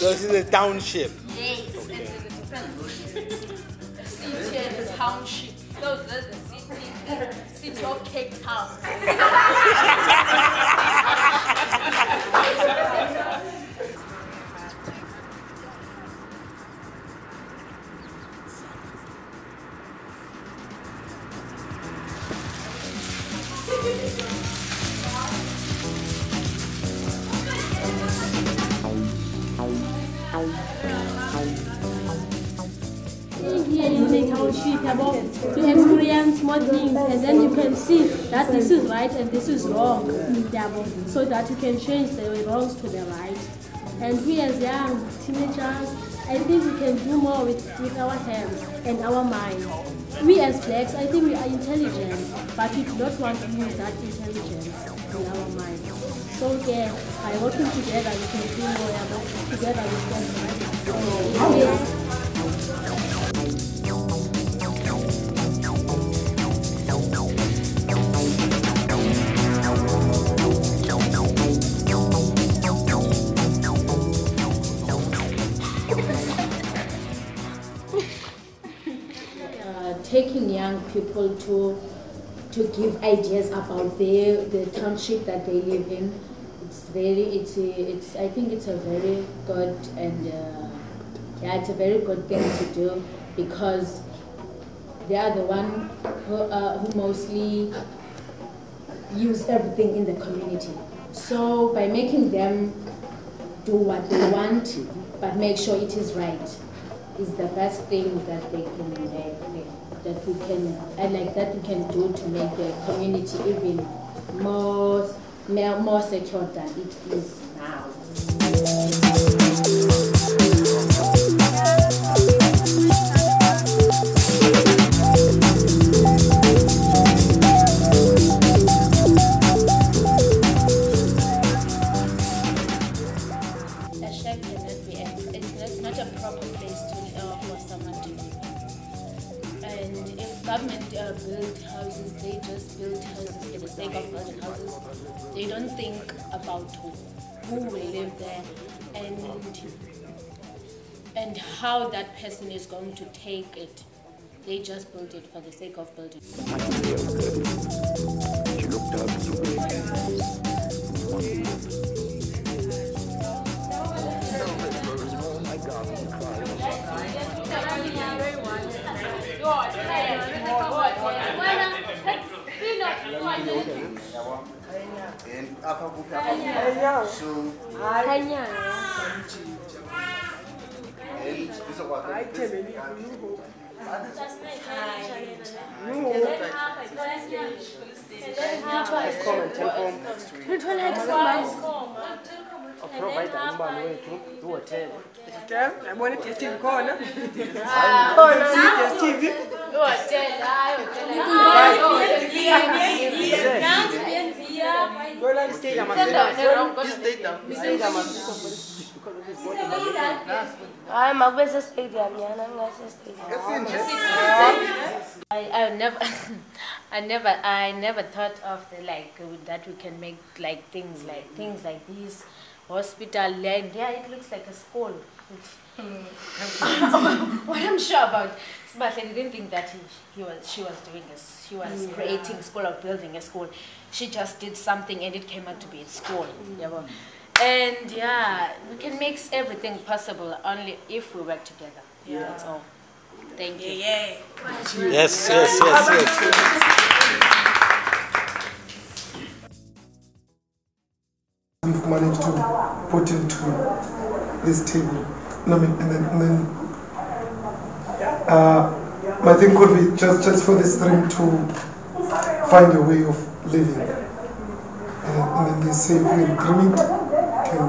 So this is a township. Yes, okay. And there's a different city and a township. So there's the city of Cape Town. Here in the township, you experience more things, and then you can see that this is right and this is wrong, so that you can change the wrongs to the right. And we as young teenagers, I think we can do more with our hands and our mind. We as blacks, I think we are intelligent, but we do not want to use that intelligence in our mind. So yeah, by working together, we can do more. Together we can do more. Taking young people to give ideas about the township that they live in, I think it's a very good and it's a very good thing to do, because they are the one who mostly use everything in the community. So by making them do what they want, but make sure it is right, is the best thing that they can we can do to make the community even more secure than it is now. A shack cannot be it's not a proper place for someone to live. And if government build houses, they just build houses for the sake of building houses. They don't think about who will live there and how that person is going to take it. They just build it for the sake of building. She looked up to me. I never thought of that we can make things like these hospital land. Yeah, it looks like a school. What I'm sure about, but I didn't think that she was doing this. She was creating a school or building a school. She just did something and it came out to be a school. And yeah, we can make everything possible only if we work together. That's all. Thank you. Yes. We've managed to put into this table. And then my thing could be just for this stream to find a way of living. And then they say if we agreement can